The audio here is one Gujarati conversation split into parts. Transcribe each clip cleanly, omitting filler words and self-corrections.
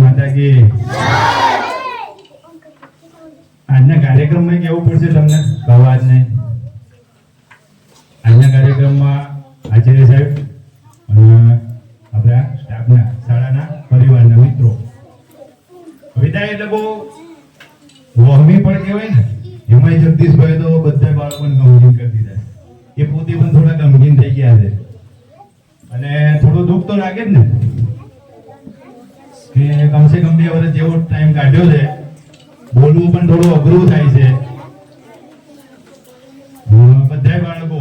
માતા કી આજના કાર્યક્રમમાં કેવું પડશે તમને અવાજ નહીં આજના કાર્યક્રમમાં આચાર્ય સાહેબ અને આપણા સ્ટાફના શાળાના પરિવારના મિત્રો વિદાય એટલે બહુ વહમી પણ કહેવાય ને એમાં જગદીશભાઈ તો બધા બાળકોને ગમગીન કરી દીધા એ પોતે પણ થોડા ગમગીન થઈ ગયા છે અને થોડું દુઃખ તો લાગે જ ને કે કમસે કમ 2 વર્ષ જેવો ટાઈમ કાઢ્યો છે બોલવું પણ થોડું અઘરું થાય છે બધા બાળકો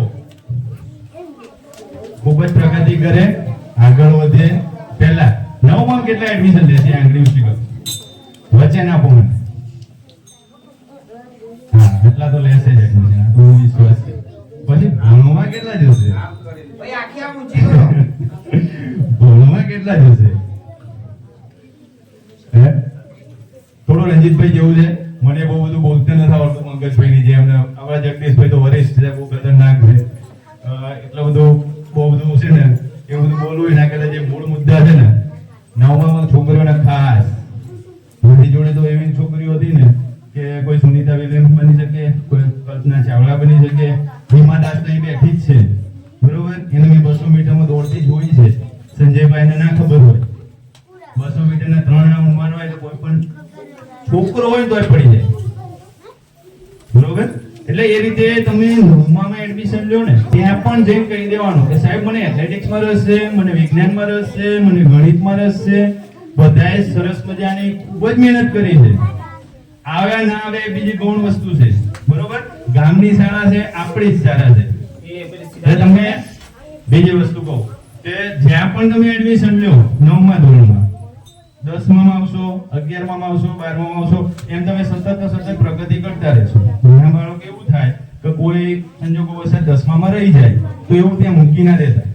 ખૂબ જ પ્રગતિ કરે આગળ વધે પહેલા 9માં કેટલા એડમિશન લેશે આંગળી શીખો વચ્ચે ના આપો મને હા એટલા તો લેશે જ એડમિશન આ તો વિશ્વાસ છે પછી ભણવામાં કેટલા જશે ભાઈ આખી આ ઊંચી કરો ભણવામાં કેટલા જશે હે થોડો રંજીતભાઈ જેવું છે મને બહુ બધું બોલતા નથી આવડતું પંકજભાઈની જેમ આપણા જગદીશભાઈ તો વરિષ્ઠ છે બહુ ખતરનાક છે એટલું બધું બહુ બધું છે ને એ બધું બોલવું ના કરે જે મૂળ મુદ્દા છે ને 9માં છોકરીઓના ખાસ મારી જોડે તો એવી છોકરીઓ હતી ને કે કોઈ સુનીતા વિલિયમ્સ બની શકે કોઈ કલ્પના ચાવલા બની શકે હિમા દાસ તો બેઠી જ છે બરોબર એને મેં 200 મીટરમાં દોડતી જ હોય છે સંજયભાઈને ના ખબર હોય 200 મીટરના 3 રાઉન્ડ મારવા હોય તો કોઈ પણ છોકરો હોય તો પડી જાય બરોબર એટલે એ રીતે તમે 9માં એડમિશન લ્યો ને ત્યાં પણ જઈને કહી દેવાનું કે સાહેબ મને એથ્લેટિક્સમાં રસ છે મને વિજ્ઞાનમાં રસ છે મને ગણિતમાં રસ છે બધાએ સરસ મજાની ખૂબ જ મહેનત કરી છે આવ્યા ના આવે બીજી ગૌણ વસ્તુ છે બરોબર ગામની શાળા છે આપણી જ શાળા છે એટલે તમે બીજી વસ્તુ કહું કે જ્યાં પણ તમે એડમિશન લ્યો 9મા ધોરણમાં 10માં આવશો 11માં આવશો 12માં આવશો એમ તમે સતત પ્રગતિ કરતા રહેશો ઘણા બાળકો એવું થાય કે કોઈ સંજોગોવશ 10માં રહી જાય તો એવું ત્યાં મૂકી ના દેતા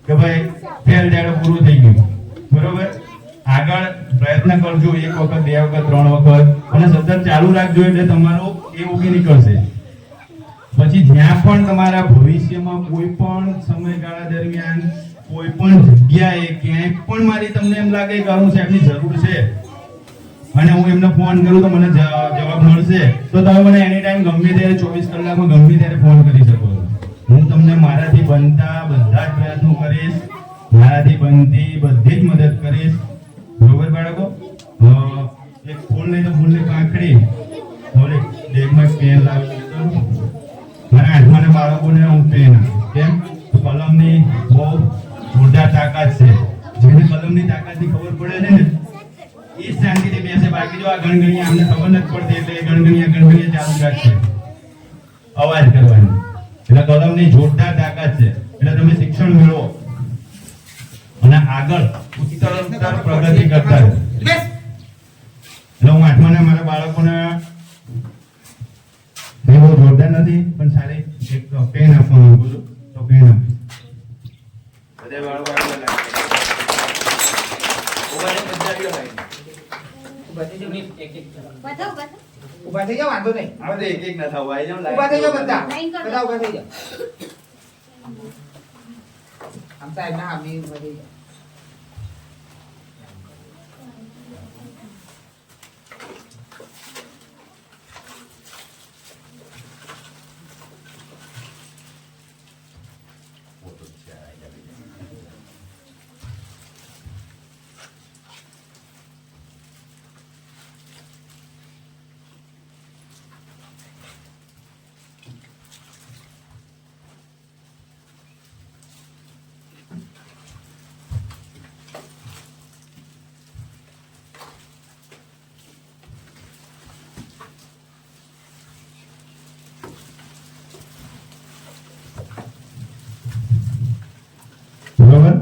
કે ભાઈ ફેલ જાડો પૂરું થઈ ગયું બરોબર આગળ પ્રયત્ન કરજો 1 વખત 2 વખત 3 વખત અને સતત ચાલુ રાખજો એટલે તમારો એ ઉગી નીકળશે પછી જ્યાં પણ તમારા ભવિષ્યમાં કોઈ પણ સમયગાળા દરમિયાન કોઈ પણ જગ્યાએ ક્યાંય પણ મારી તમને એમ લાગે કે હું સાહેબની જરૂર છે અને હું એમને ફોન કરું તો મને જવાબ મળશે તો તમે મને એની ટાઈમ ગમે ત્યારે 24 કલાકમાં ગમે ત્યારે ફોન કરી શકો છો હું તમને મારાથી બનતા બધા જ પ્રયત્નો કરીશ મારાથી બનતી બધી જ મદદ કરીશ બરોબર બાળકો એક ફૂલ નહીં તો ફૂલની પાંખડી બોલે બેગમાં પેન લાવી મારા હાથમાં બાળકોને હું પેન કેમ તો કલમની બહુ જોરદાર તાકાત છે જેને કલમની તાકાતની ખબર પડે છે ને એ શાંતિથી બેસે બાકી જો આ ગણગણિયા અમને ખબર નથી પડતી એટલે ગણગણિયા ચાલુ રાખશે અવાજ કરવાની એટલે કલમની જોરદાર તાકાત છે એટલે તમે શિક્ષણ મેળવો અને આગળ ઉત્તરોત્તર પ્રગતિ કરતા રહો એટલે હું 8માના મારા બાળકોને બહુ જોરદાર નથી પણ સારી એક પેન આપવાનું બોલું તો પેન આપી બધા બાળકો ઉભા થઈ જાઓ વાંધો નહીં આપણે એક ના થાવ આવી જાવ ઉભા થઈ જાઓ બધા ઉભા થઈ જાઓ આમ સાહેબ ના આમી ઉભા થઈ જાઓ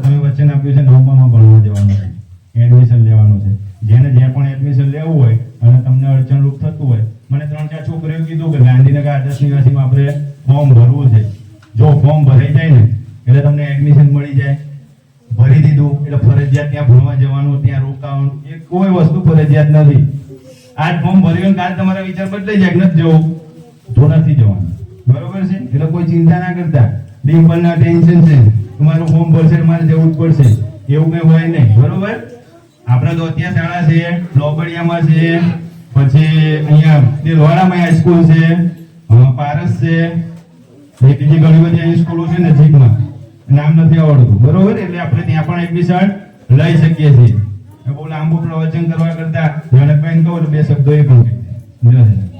તમે વચન આપ્યું છે 9માં ભણવા જવાનું છે એડમિશન લેવાનું છે જેને જ્યાં પણ એડમિશન લેવું હોય અને તમને અડચણરૂપ થતું હોય મને 3-4 છોકરીઓ કીધું કે ગાંધીનગર આદર્શ નિવાસીમાં આપણે ફોર્મ ભરવું છે જો ફોર્મ ભરાઈ જાય ને એટલે તમને એડમિશન મળી જાય ભરી દીધું એટલે ફરજિયાત ત્યાં ભણવા જવાનું ત્યાં રોકાવાનું એ કોઈ વસ્તુ ફરજિયાત નથી આજ ફોર્મ ભર્યું કાલ તમારા વિચાર બદલાઈ જાય નથી જવું તો નથી જવાનું બરોબર છે એટલે કોઈ ચિંતા ના કરતા ડિમ્પલના ટેન્શન છે તમારું ફોર્મ ભરશે મારે જવું જ પડશે એવું કઈ હોય નહીં બરોબર આપણે તો અત્યારે શાળા છે, લોબડિયામાં છે, પછી અહીંયા દિલવાડામાં હાઈસ્કૂલ છે, પારસ છે, એ બીજી ઘણી બધી અહીં સ્કૂલો છે નજીકમાં, નામ નથી આવડતું, બરોબર? એટલે આપણે ત્યાં પણ એડમિશન લઈ શકીએ છીએ. બહુ લાંબુ પ્રવચન કરવા કરતા જનકભાઈને કહો તો બે શબ્દો એ પણ કહી દે.